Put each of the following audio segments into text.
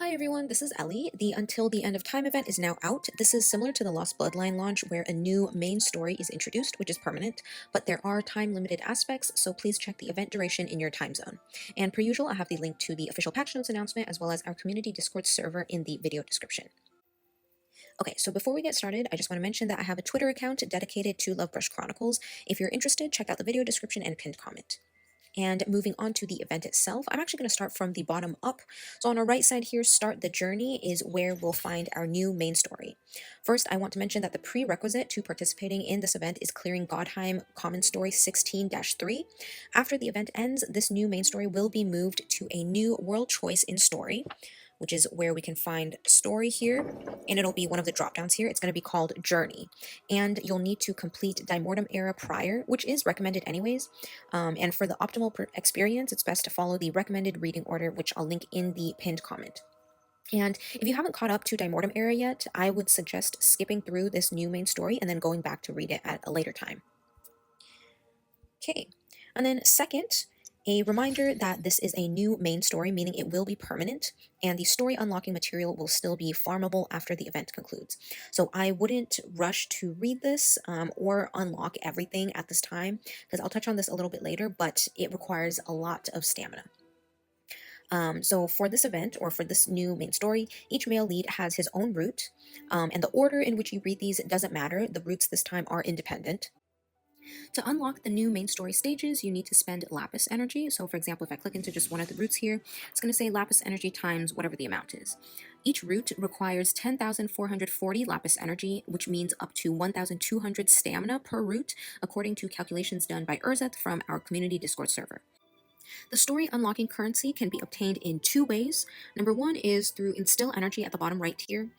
Hi everyone, this is Ellie. The Until the End of Time event is now out. This is similar to the Lost Bloodline launch where a new main story is introduced, which is permanent, but there are time-limited aspects, so please check the event duration in your time zone. And per usual, I have the link to the official patch notes announcement as well as our community Discord server in the video description. Okay, so before we get started, I just want to mention that I have a Twitter account dedicated to Lovebrush Chronicles. If you're interested, check out the video description and pinned comment. And moving on to the event itself, I'm actually going to start from the bottom up. So on our right side here, Start the Journey is where we'll find our new main story. First, I want to mention that the prerequisite to participating in this event is clearing Godheim Common Story 16-3. After the event ends, this new main story will be moved to a new world choice in story, which is where we can find story here, and it'll be one of the drop downs here. It's going to be called Journey, and you'll need to complete Dimortum Era prior, which is recommended anyways. And for the optimal experience, it's best to follow the recommended reading order, which I'll link in the pinned comment. And if you haven't caught up to Dimortum Era yet, I would suggest skipping through this new main story and then going back to read it at a later time. Okay, and then second, a reminder that this is a new main story, meaning it will be permanent, and the story unlocking material will still be farmable after the event concludes. So I wouldn't rush to read this or unlock everything at this time, because I'll touch on this a little bit later, but it requires a lot of stamina. So for this event, or for this new main story, each male lead has his own route, and the order in which you read these doesn't matter. The routes this time are independent. To unlock the new main story stages, you need to spend lapis energy. So for example, if I click into just one of the routes here, it's going to say lapis energy times whatever the amount is. Each route requires 10,440 lapis energy, which means up to 1,200 stamina per route, according to calculations done by Urzeth from our community Discord server. The story unlocking currency can be obtained in two ways. Number one is through Instill Energy at the bottom right here,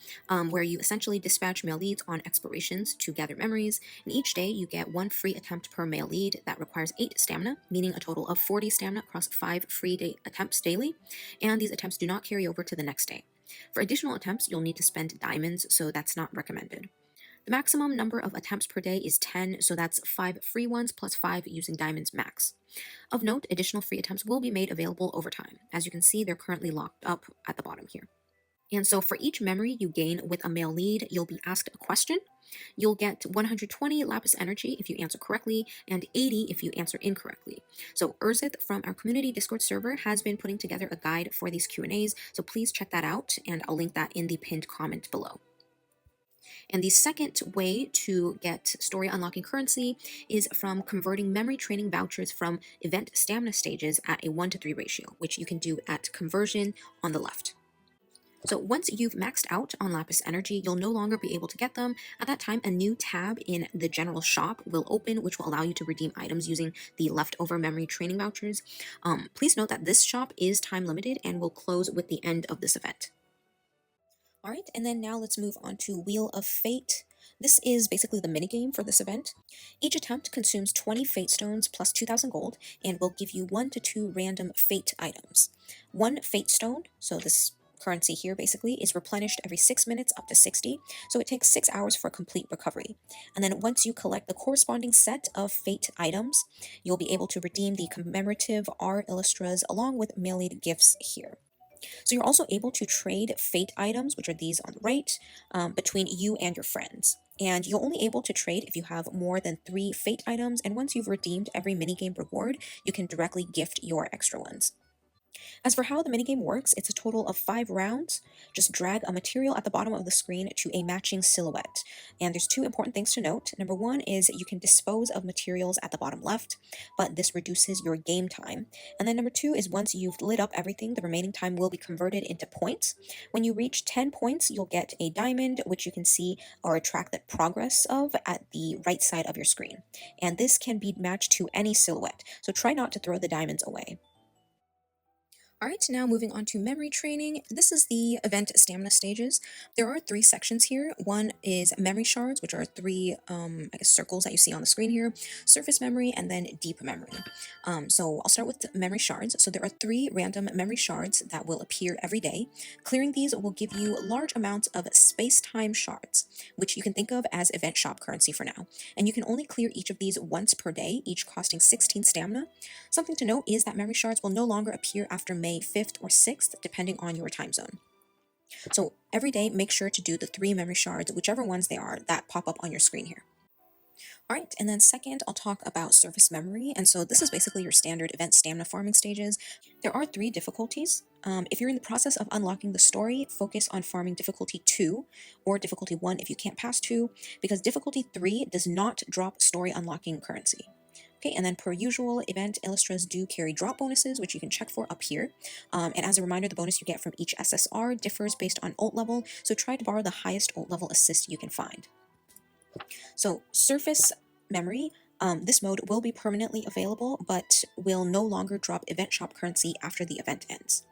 where you essentially dispatch male leads on explorations to gather memories, and each day you get one free attempt per male lead that requires 8 stamina, meaning a total of 40 stamina across 5 free attempts daily, and these attempts do not carry over to the next day. For additional attempts, you'll need to spend diamonds, so that's not recommended. The maximum number of attempts per day is 10, so that's 5 free ones plus 5 using diamonds max. Of note, additional free attempts will be made available over time. As you can see, they're currently locked up at the bottom here. And so for each memory you gain with a male lead, you'll be asked a question. You'll get 120 lapis energy if you answer correctly, and 80 if you answer incorrectly. So Urzeth from our community Discord server has been putting together a guide for these Q&As, so please check that out, and I'll link that in the pinned comment below. And the second way to get story unlocking currency is from converting memory training vouchers from event stamina stages at a 1-to-3 ratio, which you can do at conversion on the left. So once you've maxed out on lapis energy, you'll no longer be able to get them. At that time, a new tab in the general shop will open, which will allow you to redeem items using the leftover memory training vouchers. Please note that this shop is time limited and will close with the end of this event. Alright, and then now let's move on to Wheel of Fate. This is basically the minigame for this event. Each attempt consumes 20 Fate Stones plus 2,000 gold, and will give you 1 to 2 random Fate items. One Fate Stone, so this currency here basically, is replenished every 6 minutes up to 60, so it takes 6 hours for complete recovery. And then once you collect the corresponding set of Fate items, you'll be able to redeem the commemorative R Illustras along with mail-aid gifts here. So you're also able to trade fate items, which are these on the right, between you and your friends. And you're only able to trade if you have more than 3 fate items, and once you've redeemed every minigame reward, you can directly gift your extra ones. As for how the minigame works, it's a total of 5 rounds. Just drag a material at the bottom of the screen to a matching silhouette. And there's 2 important things to note. Number 1 is you can dispose of materials at the bottom left, but this reduces your game time. And then number 2 is once you've lit up everything, the remaining time will be converted into points. When you reach 10 points, you'll get a diamond, which you can see or track the progress of at the right side of your screen. And this can be matched to any silhouette, so try not to throw the diamonds away. Alright, now moving on to memory training. This is the event stamina stages. There are 3 sections here. One is memory shards, which are 3 circles that you see on the screen here, surface memory, and then deep memory. So I'll start with memory shards. So there are 3 random memory shards that will appear every day. Clearing these will give you large amounts of space-time shards, which you can think of as event shop currency for now. And you can only clear each of these once per day, each costing 16 stamina. Something to note is that memory shards will no longer appear after May 5th or 6th, depending on your time zone. So every day, make sure to do the 3 memory shards, whichever ones they are, that pop up on your screen here. All right, and then second, I'll talk about surface memory. And so this is basically your standard event stamina farming stages. There are 3 difficulties. If you're in the process of unlocking the story, focus on farming difficulty 2 or difficulty 1 if you can't pass 2, because difficulty 3 does not drop story unlocking currency. Okay, and then per usual, event illustras do carry drop bonuses, which you can check for up here. And as a reminder, the bonus you get from each SSR differs based on ult level, so try to borrow the highest ult level assist you can find. So surface memory, this mode will be permanently available, but will no longer drop event shop currency after the event ends.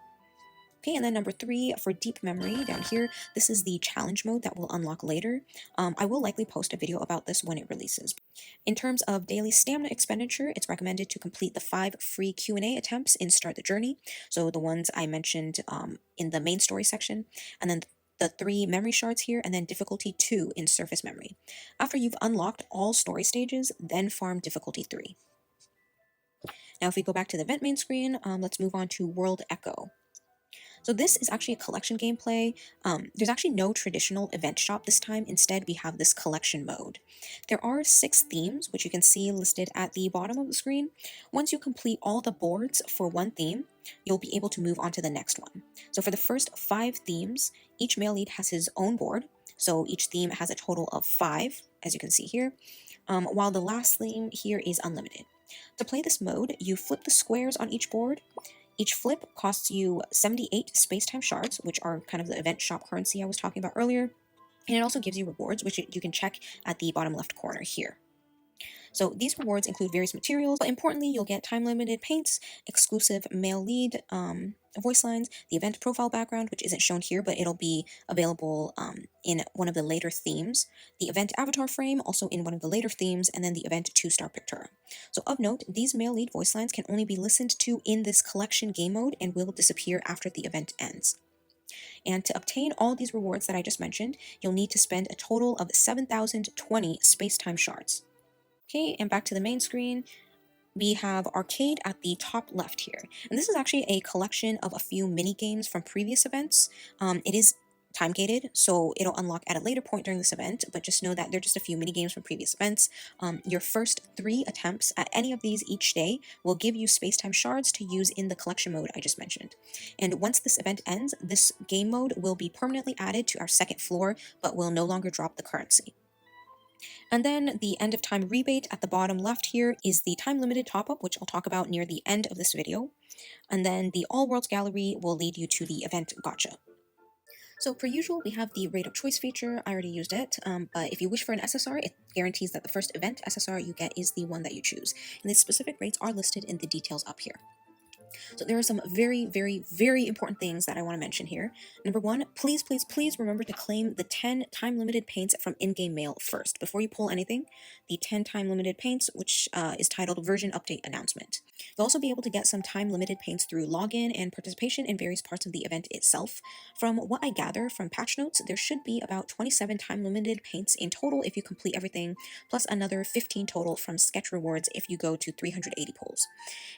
Okay, and then number 3, for deep memory down here, this is the challenge mode that will unlock later. I will likely post a video about this when it releases. In terms of daily stamina expenditure, it's recommended to complete the 5 free Q&A attempts in Start the Journey, so the ones I mentioned in the main story section, and then the 3 memory shards here, and then difficulty 2 in surface memory. After you've unlocked all story stages, then farm difficulty 3. Now if we go back to the event main screen, let's move on to World Echo. So this is actually a collection gameplay. There's actually no traditional event shop this time. Instead, we have this collection mode. There are 6 themes, which you can see listed at the bottom of the screen. Once you complete all the boards for one theme, you'll be able to move on to the next one. So for the first 5 themes, each male lead has his own board. So each theme has a total of 5, as you can see here, while the last theme here is unlimited. To play this mode, you flip the squares on each board. Each flip costs you 78 space-time shards, which are kind of the event shop currency I was talking about earlier, and it also gives you rewards, which you can check at the bottom left corner here. So these rewards include various materials, but importantly, you'll get time-limited paints, exclusive male lead voice lines, the event profile background, which isn't shown here, but it'll be available in one of the later themes, the event avatar frame, also in one of the later themes, and then the event 2-star Pictura. So of note, these male lead voice lines can only be listened to in this collection game mode and will disappear after the event ends. And to obtain all these rewards that I just mentioned, you'll need to spend a total of 7,020 space-time shards. Okay, and back to the main screen, we have Alkaid at the top left here. And this is actually a collection of a few mini games from previous events. It is time gated, so it'll unlock at a later point during this event, but just know that they're just a few mini games from previous events. Your first 3 attempts at any of these each day will give you space-time shards to use in the collection mode I just mentioned. And once this event ends, this game mode will be permanently added to our second floor, but will no longer drop the currency. And then the end of time rebate at the bottom left here is the time limited top up, which I'll talk about near the end of this video. And then the all worlds gallery will lead you to the event Gacha. So per usual, we have the rate of choice feature. I already used it, but if you wish for an SSR, it guarantees that the first event SSR you get is the one that you choose. And the specific rates are listed in the details up here. So there are some very, very, very important things that I want to mention here. Number 1, please, please, please remember to claim the 10 time-limited paints from in-game mail first. Before you pull anything, the 10 time-limited paints, which is titled Version Update Announcement. You'll also be able to get some time-limited paints through login and participation in various parts of the event itself. From what I gather from patch notes, there should be about 27 time-limited paints in total if you complete everything, plus another 15 total from sketch rewards if you go to 380 pulls.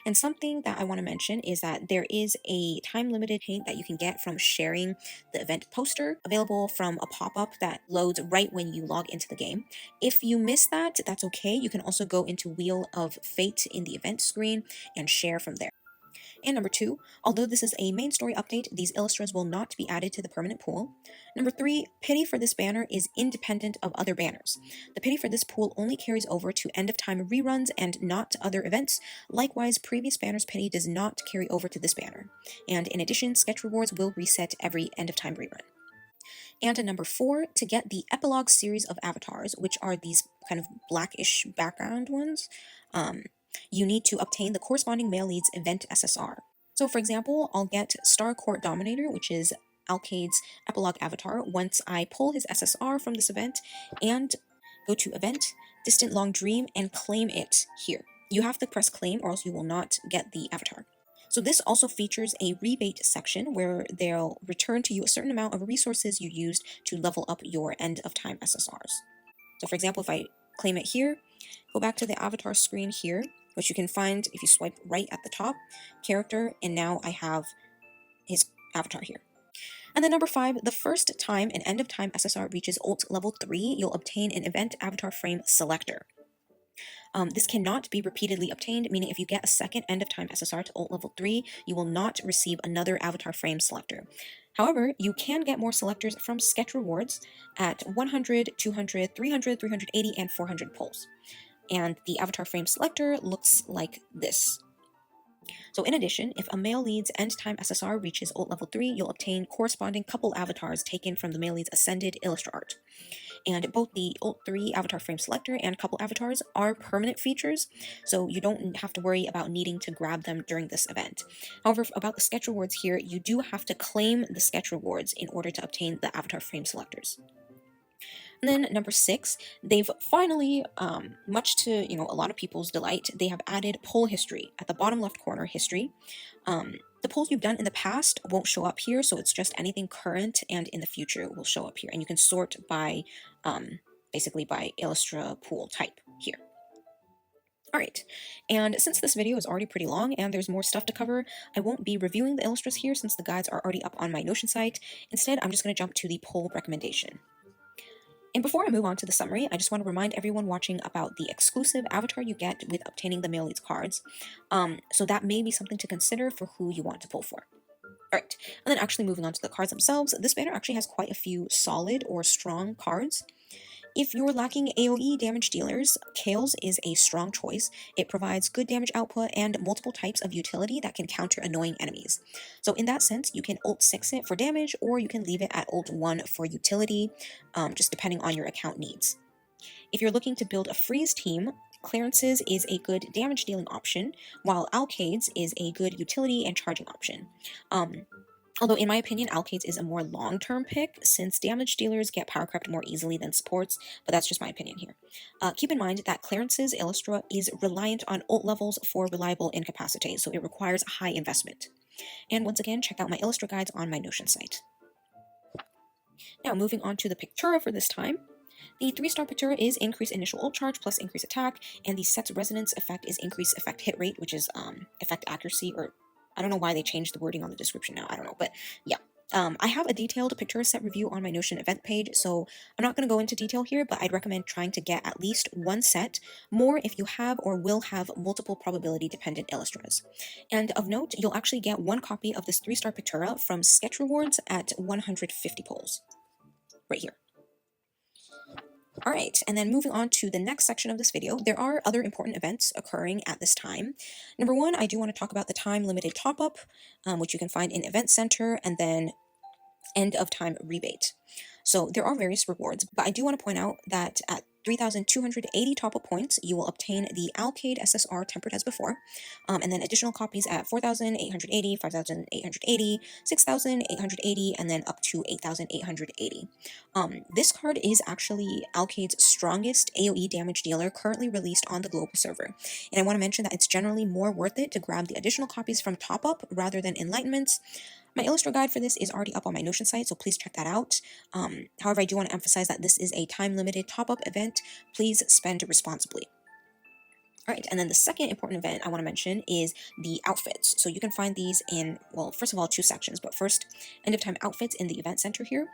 And something that I want to mention is that there is a time-limited paint that you can get from sharing the event poster, available from a pop-up that loads right when you log into the game. If you miss that, that's okay. You can also go into Wheel of Fate in the event screen and share from there. And number 2, although this is a main story update, these illustras will not be added to the permanent pool. Number 3, pity for this banner is independent of other banners. The pity for this pool only carries over to end of time reruns and not to other events. Likewise, previous banners pity does not carry over to this banner. And in addition, sketch rewards will reset every end of time rerun. And at number 4, to get the epilogue series of avatars, which are these kind of blackish background ones, you need to obtain the corresponding male lead's event SSR. So for example, I'll get Star Court Dominator, which is Alkaid's epilogue avatar, once I pull his SSR from this event and go to Event, Distant Long Dream, and claim it here. You have to press claim or else you will not get the avatar. So this also features a rebate section where they'll return to you a certain amount of resources you used to level up your end of time SSRs. So for example, if I claim it here, go back to the avatar screen here, which you can find if you swipe right at the top, character, and now I have his avatar here. And then number 5, the first time an end of time SSR reaches ult level 3, you'll obtain an event avatar frame selector. This cannot be repeatedly obtained, meaning if you get a second end of time SSR to ult level 3, you will not receive another avatar frame selector. However, you can get more selectors from sketch rewards at 100, 200, 300, 380, and 400 pulls. And the avatar frame selector looks like this. So in addition, if a male lead's end time SSR reaches ult level 3, you'll obtain corresponding couple avatars taken from the male lead's ascended Illustra art. And both the ult 3 avatar frame selector and couple avatars are permanent features, so you don't have to worry about needing to grab them during this event. However, about the sketch rewards here, you do have to claim the sketch rewards in order to obtain the avatar frame selectors. And then number 6, they've finally, much to a lot of people's delight, they have added poll history at the bottom left corner. History. The polls you've done in the past won't show up here, so it's just anything current and in the future will show up here, and you can sort by basically by Illustra pool type here. Alright, and since this video is already pretty long and there's more stuff to cover, I won't be reviewing the Illustras here since the guides are already up on my Notion site. Instead, I'm just going to jump to the poll recommendation. And before I move on to the summary, I just want to remind everyone watching about the exclusive avatar you get with obtaining the male leads cards. So that may be something to consider for who you want to pull for. Alright, and then actually moving on to the cards themselves, this banner actually has quite a few solid or strong cards. If you're lacking AoE damage dealers, Kales is a strong choice. It provides good damage output and multiple types of utility that can counter annoying enemies. So in that sense, you can ult 6 it for damage, or you can leave it at ult 1 for utility, just depending on your account needs. If you're looking to build a freeze team, Clearances is a good damage dealing option, while Alkaids is a good utility and charging option. Although in my opinion, Alkaid is a more long-term pick, since damage dealers get power crept more easily than supports, but that's just my opinion here. Keep in mind that Clearances Illustra is reliant on ult levels for reliable incapacitate, so it requires a high investment. And once again, check out my Illustra guides on my Notion site. Now moving on to the Pictura for this time. The 3-star Pictura is increase initial ult charge plus increase attack, and the set's resonance effect is increase effect hit rate, which is effect accuracy, or I don't know why they changed the wording on the description now, I don't know, but yeah. I have a detailed Pictura set review on my Notion event page, so I'm not going to go into detail here, but I'd recommend trying to get at least one set, more if you have or will have multiple probability dependent Illustras. And of note, you'll actually get one copy of this 3-star Pictura from Sketch Rewards at 150 pulls, right here. Alright, and then moving on to the next section of this video, there are other important events occurring at this time. Number 1, I do want to talk about the time-limited top-up, which you can find in Event Center, and then end-of-time rebate. So there are various rewards, but I do want to point out that at 3,280 top-up points, you will obtain the Alkaid SSR tempered as before, and then additional copies at 4,880, 5,880, 6,880, and then up to 8,880. This card is actually Alkaid's strongest AoE damage dealer currently released on the global server, and I want to mention that it's generally more worth it to grab the additional copies from top-up rather than enlightenments. My Illustra guide for this is already up on my Notion site, so please check that out. However, I do want to emphasize that this is a time-limited top-up event. Please spend responsibly. Alright, and then the second important event I want to mention is the outfits. So you can find these in, well, first of all, 2 sections, but first, end-of-time outfits in the event center here.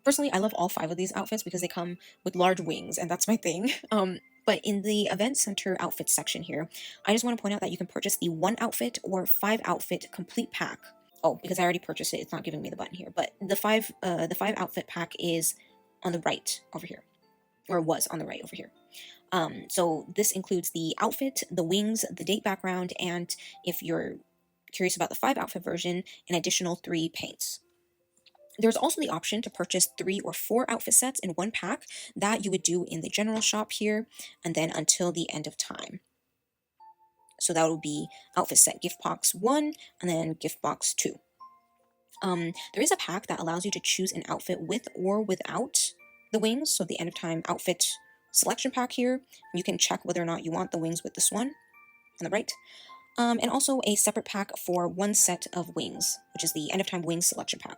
Personally, I love all 5 of these outfits because they come with large wings, and that's my thing. But in the event center outfits section here, I just want to point out that you can purchase the 1 outfit or 5 outfit complete pack. Oh, because I already purchased it, it's not giving me the button here. But the 5 outfit pack is on the right over here, or was on the right over here. So this includes the outfit, the wings, the date background, and if you're curious about the 5 outfit version, an additional 3 paints. There's also the option to purchase 3 or 4 outfit sets in 1 pack that you would do in the general shop here, and then until the end of time. So that will be outfit set gift box 1 and then gift box 2. There is a pack that allows you to choose an outfit with or without the wings. So the end of time outfit selection pack here, you can check whether or not you want the wings with this one on the right. And also a separate pack for 1 set of wings, which is the end of time wings selection pack.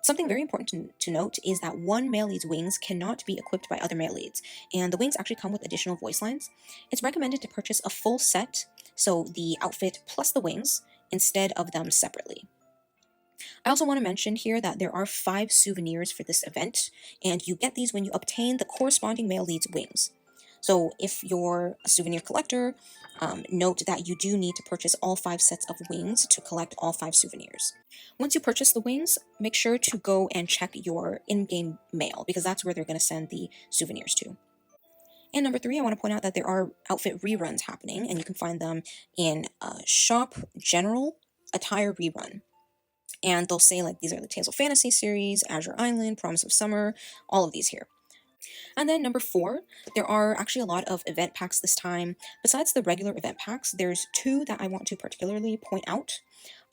Something very important to note is that one male lead's wings cannot be equipped by other male leads, and the wings actually come with additional voice lines. It's recommended to purchase a full set, so the outfit plus the wings, instead of them separately. I also want to mention here that there are 5 souvenirs for this event, and you get these when you obtain the corresponding male lead's wings. So if you're a souvenir collector, note that you do need to purchase all 5 sets of wings to collect all 5 souvenirs. Once you purchase the wings, make sure to go and check your in-game mail, because that's where they're going to send the souvenirs to. And number 3, I want to point out that there are outfit reruns happening, and you can find them in Shop General Attire Rerun. And they'll say, like, these are the Tales of Fantasy series, Azure Island, Promise of Summer, all of these here. And then number 4, there are actually a lot of event packs this time. Besides the regular event packs, there's 2 that I want to particularly point out.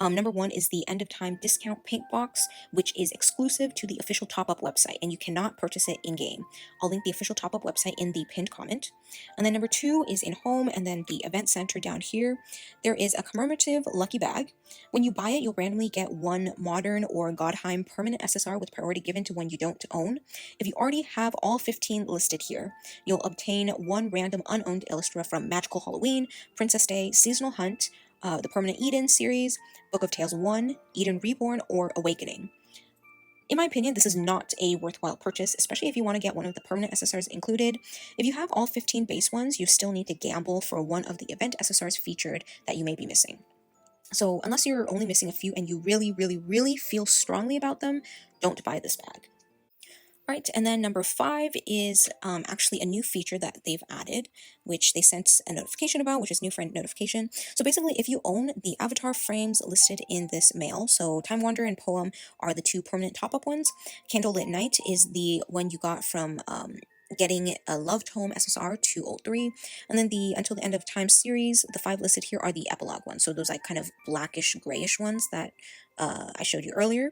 Number 1 is the end of time discount paint box, which is exclusive to the official top-up website, and you cannot purchase it in-game. I'll link the official top-up website in the pinned comment. And then number 2 is in home, and then the event center down here. There is a commemorative lucky bag. When you buy it, you'll randomly get 1 modern or Godheim permanent SSR with priority given to one you don't own. If you already have all 15 listed here, you'll obtain 1 random unowned Illustra from Magical Halloween, Princess Day, Seasonal Hunt, the Permanent Eden series, Book of Tales 1, Eden Reborn, or Awakening. In my opinion, this is not a worthwhile purchase, especially if you want to get one of the permanent SSRs included. If you have all 15 base ones, you still need to gamble for one of the event SSRs featured that you may be missing. So unless you're only missing a few and you really, really, really feel strongly about them, don't buy this bag. Alright, and then number 5 is actually a new feature that they've added, which they sent a notification about, which is new friend notification. So basically, if you own the avatar frames listed in this mail, so Time Wanderer and Poem are the 2 permanent top-up ones. Candlelit Night is the one you got from getting a Loved Home SSR to Old 3, and then the Until the End of Time series, the 5 listed here are the epilogue ones, so those like kind of blackish grayish ones that I showed you earlier.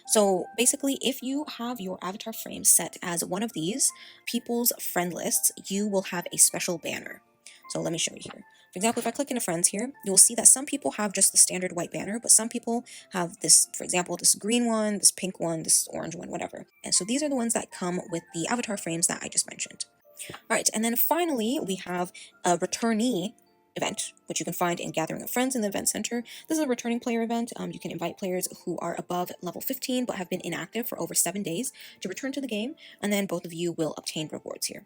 So basically, if you have your avatar frame set as one of these people's friend lists, you will have a special banner. So let me show you here. For example, if I click into friends here, you will see that some people have just the standard white banner, but some people have this, for example, this green one, this pink one, this orange one, whatever. And so these are the ones that come with the avatar frames that I just mentioned. All right, and then finally, we have a returnee event, which you can find in Gathering of Friends in the event center. This is a returning player event. You can invite players who are above level 15 but have been inactive for over 7 days to return to the game, and then both of you will obtain rewards here.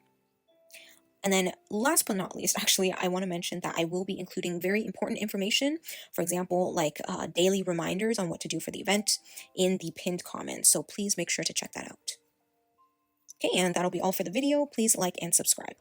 And then last but not least, actually, I want to mention that I will be including very important information, for example, like daily reminders on what to do for the event in the pinned comments, so please make sure to check that out. Okay, and that'll be all for the video. Please like and subscribe.